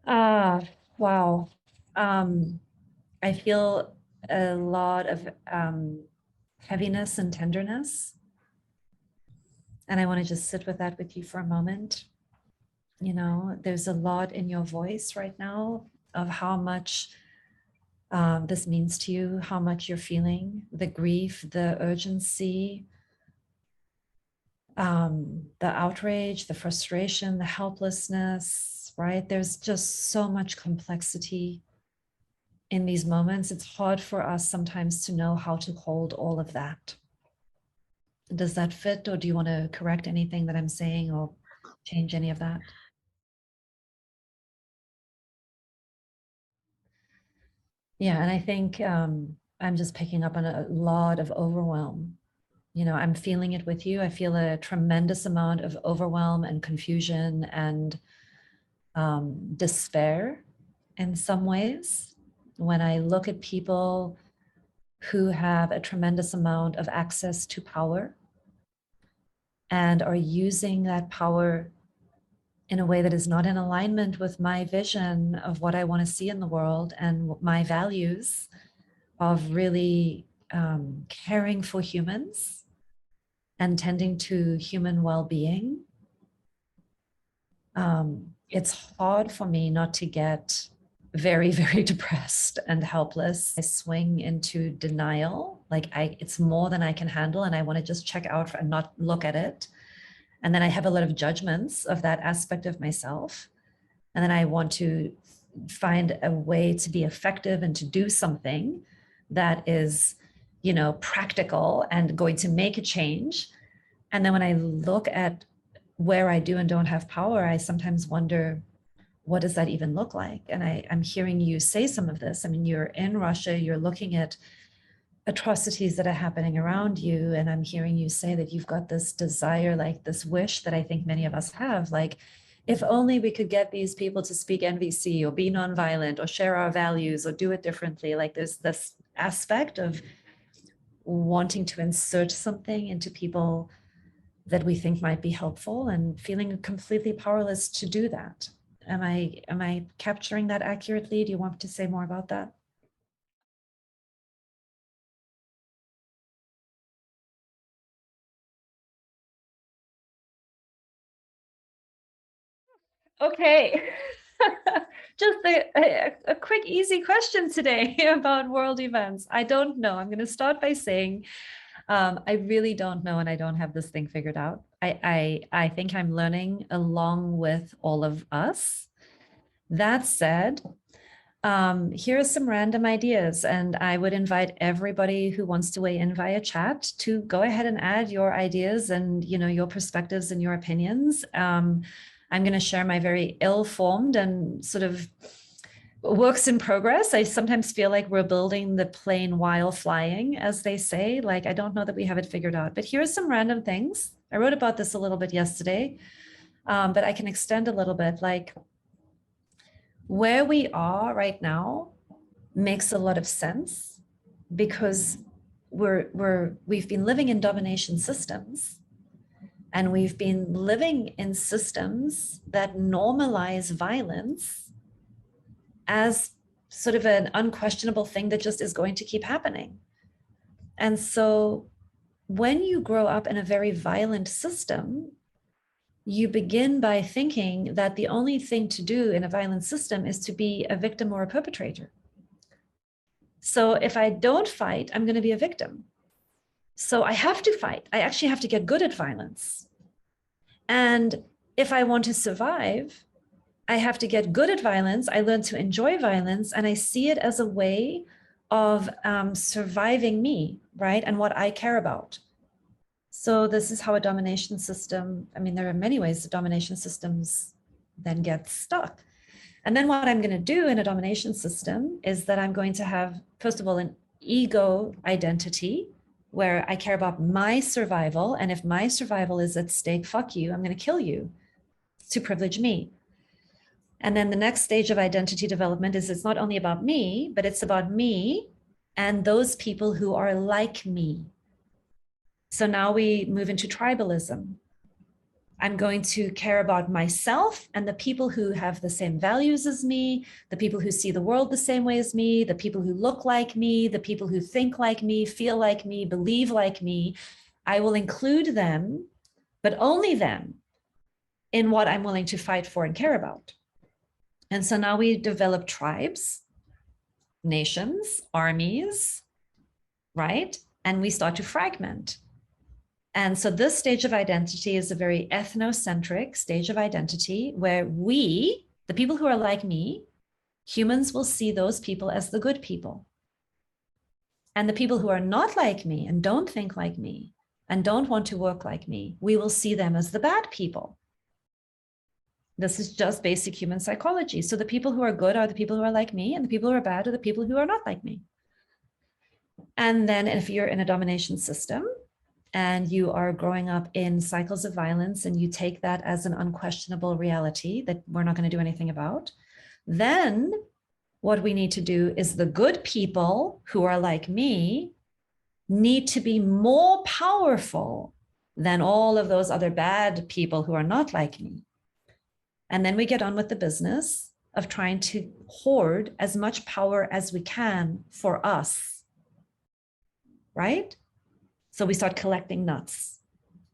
Ah, wow. Um, I feel a lot of heaviness and tenderness. And I want to just sit with that with you for a moment. You know, there's a lot in your voice right now of how much this means to you, how much you're feeling, the grief, the urgency, the outrage, the frustration, the helplessness, right? There's just so much complexity in these moments. It's hard for us sometimes to know how to hold all of that. Does that fit, or do you want to correct anything that I'm saying or change any of that? Yeah, and I think I'm just picking up on a lot of overwhelm. You know, I'm feeling it with you. I feel a tremendous amount of overwhelm and confusion and despair in some ways when I look at people who have a tremendous amount of access to power and are using that power in a way that is not in alignment with my vision of what I want to see in the world and my values of really caring for humans and tending to human well-being. It's hard for me not to get very, very depressed and helpless. I swing into denial, like it's more than I can handle, and I want to just check out and not look at it. And then I have a lot of judgments of that aspect of myself. And then I want to find a way to be effective and to do something that is, you know, practical and going to make a change. And then when I look at where I do and don't have power, I sometimes wonder, what does that even look like? And I'm hearing you say some of this. I mean, you're in Russia, you're looking at atrocities that are happening around you. And I'm hearing you say that you've got this desire, like this wish that I think many of us have, like, if only we could get these people to speak NVC or be nonviolent or share our values or do it differently. Like there's this aspect of wanting to insert something into people that we think might be helpful and feeling completely powerless to do that. Am I capturing that accurately? Do you want to say more about that? Okay. Just a quick, easy question today about world events. I don't know. I'm going to start by saying I really don't know, and I don't have this thing figured out. I think I'm learning along with all of us. That said, here are some random ideas, and I would invite everybody who wants to weigh in via chat to go ahead and add your ideas and your perspectives and your opinions. I'm going to share my very ill-formed and sort of works in progress. I sometimes feel like we're building the plane while flying, as they say. Like, I don't know that we have it figured out, but here's some random things. I wrote about this a little bit yesterday, but I can extend a little bit. Like, where we are right now makes a lot of sense because we've been living in domination systems, and we've been living in systems that normalize violence as sort of an unquestionable thing that just is going to keep happening. And so when you grow up in a very violent system, you begin by thinking that the only thing to do in a violent system is to be a victim or a perpetrator. So if I don't fight, I'm going to be a victim. So I have to fight. I actually have to get good at violence. And if I want to survive, I have to get good at violence. I learn to enjoy violence, and I see it as a way of surviving me, right? And what I care about. So this is how a domination system, I mean, there are many ways the domination systems then get stuck. And then what I'm going to do in a domination system is that I'm going to have, first of all, an ego identity where I care about my survival. And if my survival is at stake, fuck you, I'm going to kill you to privilege me. And then the next stage of identity development is it's not only about me, but it's about me and those people who are like me. So now we move into tribalism. I'm going to care about myself and the people who have the same values as me, the people who see the world the same way as me, the people who look like me, the people who think like me, feel like me, believe like me. I will include them, but only them, in what I'm willing to fight for and care about. And so now we develop tribes, nations, armies, right? And we start to fragment. And so this stage of identity is a very ethnocentric stage of identity where we, the people who are like me, humans will see those people as the good people. And the people who are not like me and don't think like me and don't want to work like me, we will see them as the bad people. This is just basic human psychology. So the people who are good are the people who are like me, and the people who are bad are the people who are not like me. And then if you're in a domination system, and you are growing up in cycles of violence and you take that as an unquestionable reality that we're not going to do anything about, then what we need to do is the good people who are like me need to be more powerful than all of those other bad people who are not like me. And then we get on with the business of trying to hoard as much power as we can for us, right? So we start collecting nuts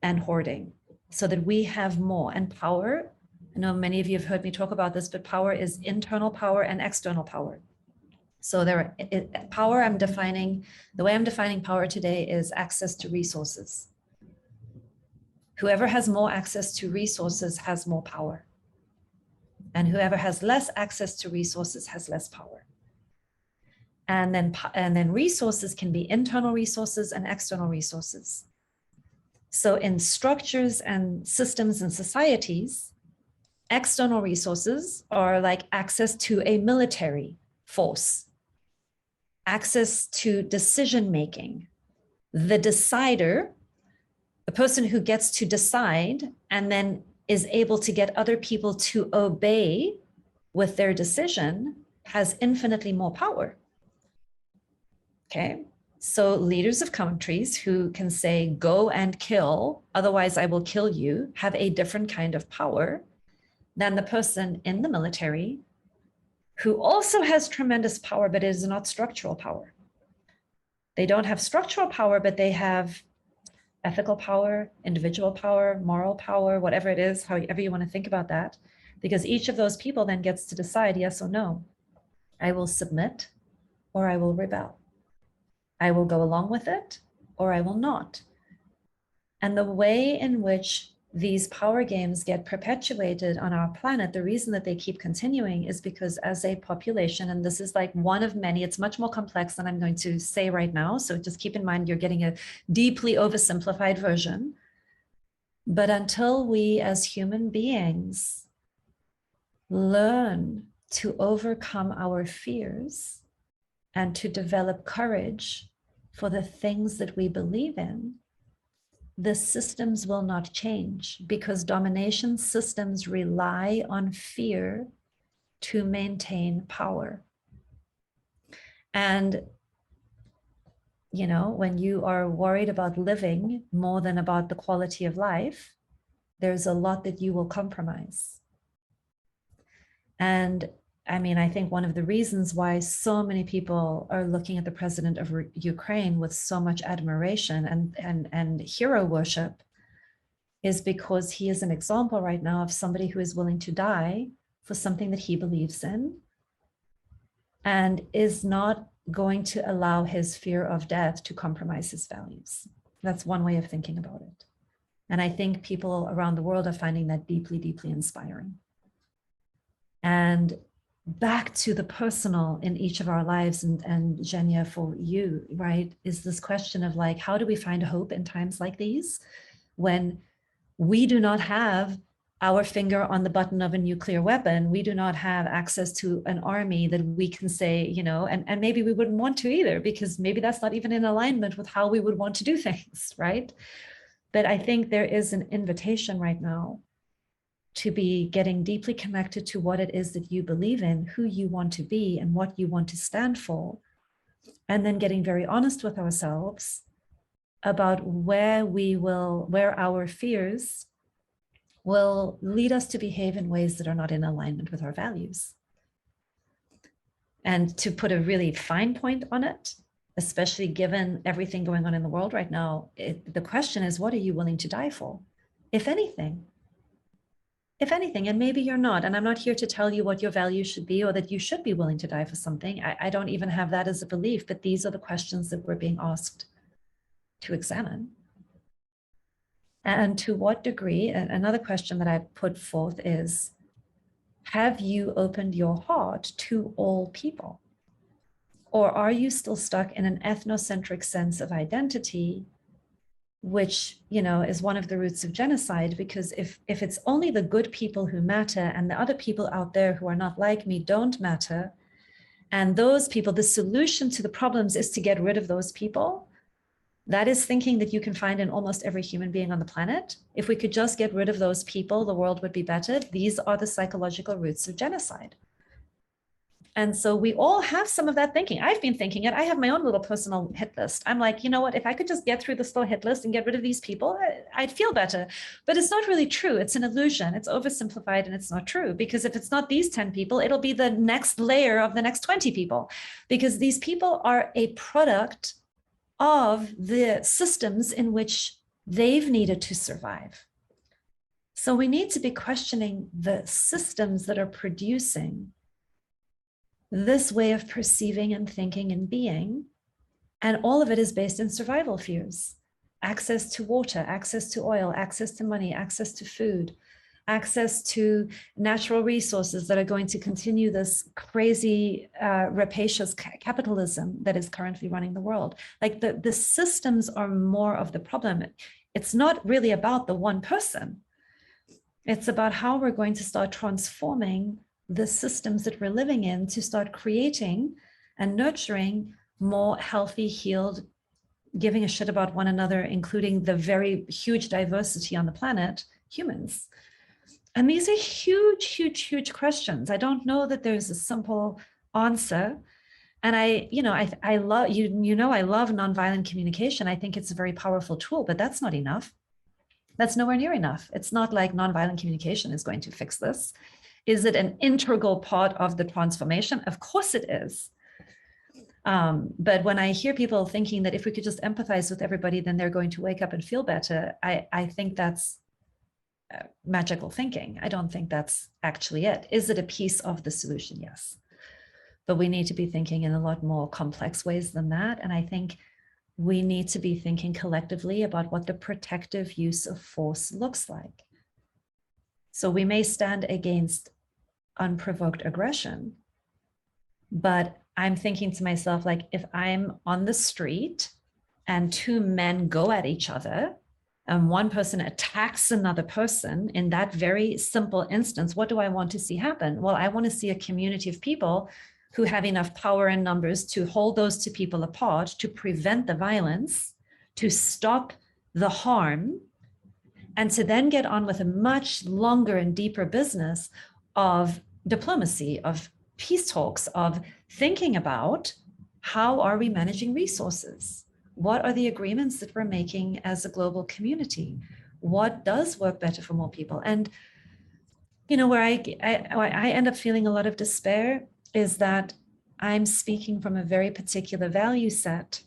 and hoarding so that we have more. And power, I know many of you have heard me talk about this, but power is internal power and external power. So power, the way I'm defining power today is access to resources. Whoever has more access to resources has more power. And whoever has less access to resources has less power. And then resources can be internal resources and external resources. So in structures and systems and societies, external resources are like access to a military force, access to decision-making, the decider, the person who gets to decide and then is able to get other people to obey with their decision has infinitely more power. Okay, so leaders of countries who can say, go and kill, otherwise I will kill you, have a different kind of power than the person in the military who also has tremendous power, but it is not structural power. They don't have structural power, but they have ethical power, individual power, moral power, whatever it is, however you want to think about that, because each of those people then gets to decide yes or no. I will submit or I will rebel. I will go along with it or I will not. And the way in which these power games get perpetuated on our planet, the reason that they keep continuing is because as a population, and this is like one of many, it's much more complex than I'm going to say right now. So just keep in mind, you're getting a deeply oversimplified version. But until we as human beings learn to overcome our fears and to develop courage for the things that we believe in, the systems will not change because domination systems rely on fear to maintain power. And, you know, when you are worried about living more than about the quality of life, there's a lot that you will compromise. And I mean, I think one of the reasons why so many people are looking at the president of Ukraine with so much admiration and hero worship is because he is an example right now of somebody who is willing to die for something that he believes in and is not going to allow his fear of death to compromise his values. That's one way of thinking about it. And I think people around the world are finding that deeply, deeply inspiring. And back to the personal in each of our lives, and Zhenya, for you, right, is this question of like, how do we find hope in times like these when we do not have our finger on the button of a nuclear weapon? We do not have access to an army that we can say, you know, and maybe we wouldn't want to either, because maybe that's not even in alignment with how we would want to do things, right? But I think there is an invitation right now to be getting deeply connected to what it is that you believe in, who you want to be, and what you want to stand for. And then getting very honest with ourselves about where our fears will lead us to behave in ways that are not in alignment with our values. And to put a really fine point on it, especially given everything going on in the world right now, the question is, what are you willing to die for, if anything? If anything, and maybe you're not, and I'm not here to tell you what your values should be or that you should be willing to die for something. I don't even have that as a belief, but these are the questions that we're being asked to examine. And to what degree, another question that I put forth is, have you opened your heart to all people? Or are you still stuck in an ethnocentric sense of identity, which, you know, is one of the roots of genocide? Because if it's only the good people who matter and the other people out there who are not like me don't matter, and those people, the solution to the problems is to get rid of those people, that is thinking that you can find in almost every human being on the planet. If we could just get rid of those people, the world would be better. These are the psychological roots of genocide. And so we all have some of that thinking. I've been thinking it. I have my own little personal hit list. I'm like, you know what, if I could just get through this little hit list and get rid of these people, I'd feel better. But it's not really true. It's an illusion. It's oversimplified and it's not true. Because if it's not these 10 people, it'll be the next layer of the next 20 people. Because these people are a product of the systems in which they've needed to survive. So we need to be questioning the systems that are producing this way of perceiving and thinking and being. And all of it is based in survival fears. Access to water, access to oil, access to money, access to food, access to natural resources that are going to continue this crazy rapacious capitalism that is currently running the world. Like the systems are more of the problem. It's not really about the one person. It's about how we're going to start transforming the systems that we're living in to start creating and nurturing more healthy, healed, giving a shit about one another, including the very huge diversity on the planet, humans. And these are huge, huge, huge questions. I don't know that there's a simple answer. And I love, I love nonviolent communication. I think it's a very powerful tool, but that's not enough. That's nowhere near enough. It's not like nonviolent communication is going to fix this. Is it an integral part of the transformation? Of course it is. But when I hear people thinking that if we could just empathize with everybody, then they're going to wake up and feel better, I think that's magical thinking. I don't think that's actually it. Is it a piece of the solution? Yes. But we need to be thinking in a lot more complex ways than that. And I think we need to be thinking collectively about what the protective use of force looks like. So we may stand against unprovoked aggression, but I'm thinking to myself, like, if I'm on the street and two men go at each other and one person attacks another person in that very simple instance, what do I want to see happen? Well, I want to see a community of people who have enough power and numbers to hold those two people apart, to prevent the violence, to stop the harm, and to then get on with a much longer and deeper business of diplomacy, of peace talks, of thinking about how are we managing resources? What are the agreements that we're making as a global community? What does work better for more people? And, you know, where I end up feeling a lot of despair is that I'm speaking from a very particular value set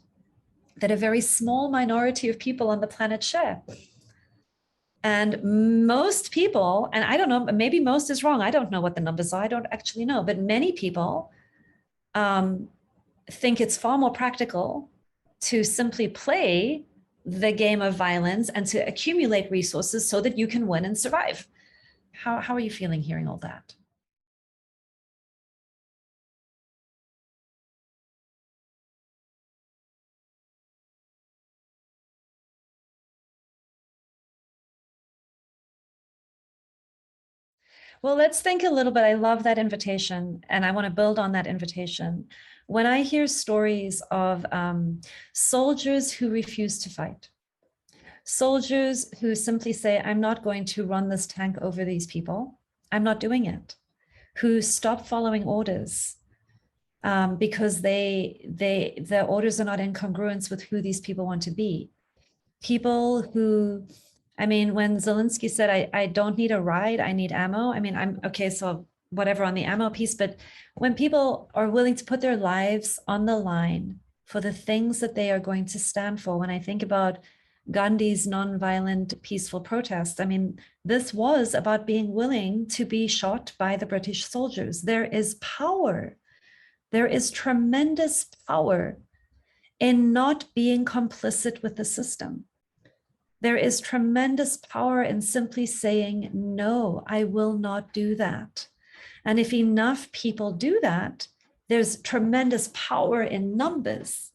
that a very small minority of people on the planet share. And most people, and I don't know, maybe most is wrong. I don't know what the numbers are. I don't actually know, but many people think it's far more practical to simply play the game of violence and to accumulate resources so that you can win and survive. How are you feeling hearing all that? Well, let's think a little bit. I love that invitation, and I want to build on that invitation. When I hear stories of soldiers who refuse to fight, soldiers who simply say, I'm not going to run this tank over these people, I'm not doing it, who stop following orders because their orders are not in congruence with who these people want to be. People who I mean, when Zelensky said, I don't need a ride, I need ammo. I mean, I'm okay, so whatever on the ammo piece, but when people are willing to put their lives on the line for the things that they are going to stand for, when I think about Gandhi's nonviolent peaceful protest, I mean, this was about being willing to be shot by the British soldiers. There is power. There is tremendous power in not being complicit with the system. There is tremendous power in simply saying, no, I will not do that. And if enough people do that, there's tremendous power in numbers.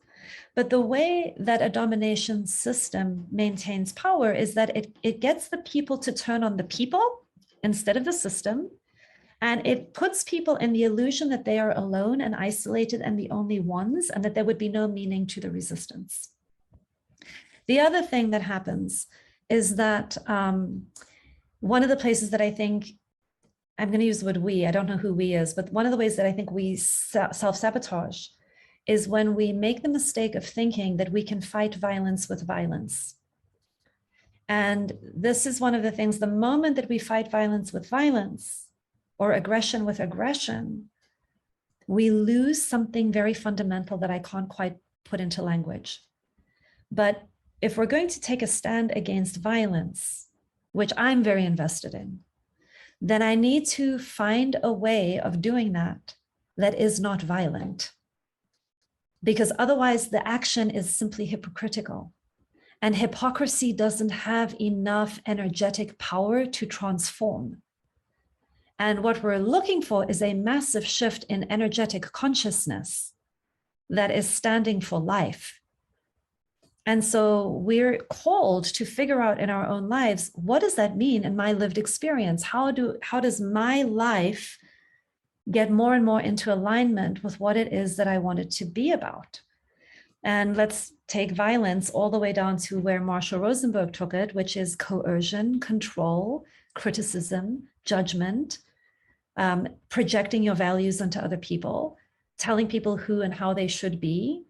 But the way that a domination system maintains power is that it gets the people to turn on the people instead of the system. And it puts people in the illusion that they are alone and isolated and the only ones, and that there would be no meaning to the resistance. The other thing that happens is that one of the places that I think, I'm going to use the word we, I don't know who we is, but one of the ways that I think we self-sabotage is when we make the mistake of thinking that we can fight violence with violence. And this is one of the things, the moment that we fight violence with violence or aggression with aggression, we lose something very fundamental that I can't quite put into language. But if we're going to take a stand against violence, which I'm very invested in, then I need to find a way of doing that that is not violent. Because otherwise the action is simply hypocritical. And hypocrisy doesn't have enough energetic power to transform. And what we're looking for is a massive shift in energetic consciousness that is standing for life. And so we're called to figure out in our own lives, what does that mean in my lived experience? How does my life get more and more into alignment with what it is that I want it to be about? And let's take violence all the way down to where Marshall Rosenberg took it, which is coercion, control, criticism, judgment, projecting your values onto other people, telling people who and how they should be,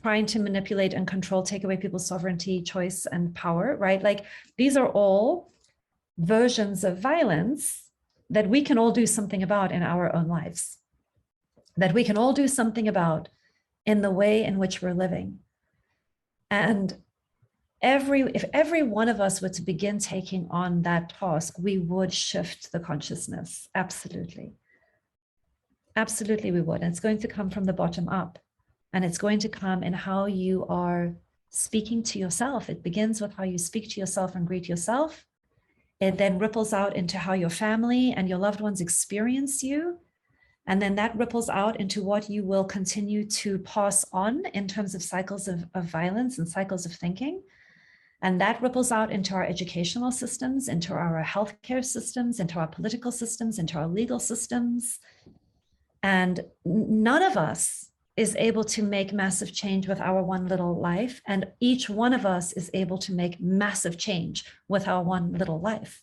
trying to manipulate and control, take away people's sovereignty, choice, and power, right? Like these are all versions of violence that we can all do something about in our own lives, that we can all do something about in the way in which we're living. And if every one of us were to begin taking on that task, we would shift the consciousness. Absolutely. Absolutely, we would. And it's going to come from the bottom up. And it's going to come in how you are speaking to yourself. It begins with how you speak to yourself and greet yourself. It then ripples out into how your family and your loved ones experience you. And then that ripples out into what you will continue to pass on in terms of cycles of violence and cycles of thinking. And that ripples out into our educational systems, into our healthcare systems, into our political systems, into our legal systems. And none of us is able to make massive change with our one little life. And each one of us is able to make massive change with our one little life.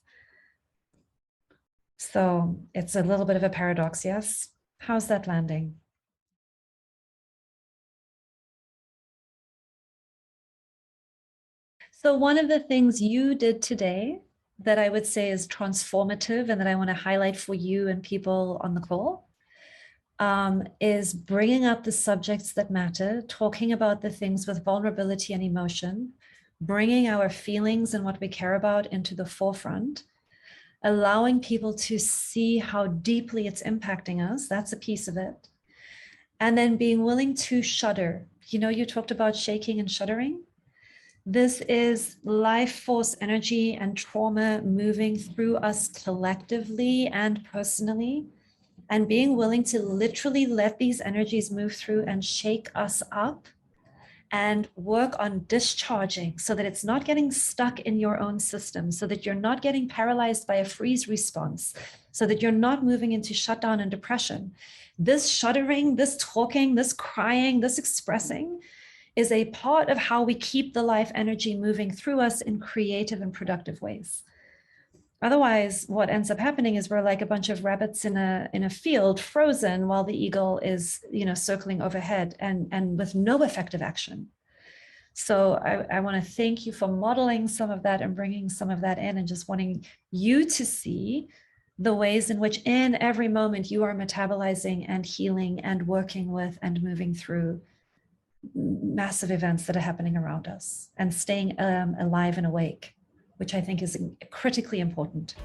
So it's a little bit of a paradox, yes? How's that landing? So one of the things you did today that I would say is transformative and that I want to highlight for you and people on the call is bringing up the subjects that matter, talking about the things with vulnerability and emotion, bringing our feelings and what we care about into the forefront, allowing people to see how deeply it's impacting us. That's a piece of it. And then being willing to shudder. You know, you talked about shaking and shuddering. This is life force energy and trauma moving through us collectively and personally, and being willing to literally let these energies move through and shake us up and work on discharging so that it's not getting stuck in your own system, so that you're not getting paralyzed by a freeze response, so that you're not moving into shutdown and depression. This shuddering, this talking, this crying, this expressing is a part of how we keep the life energy moving through us in creative and productive ways. Otherwise, what ends up happening is we're like a bunch of rabbits in a field, frozen, while the eagle is, circling overhead and with no effective action. So I want to thank you for modeling some of that and bringing some of that in, and just wanting you to see the ways in which in every moment you are metabolizing and healing and working with and moving through massive events that are happening around us, and staying alive and awake, which I think is critically important.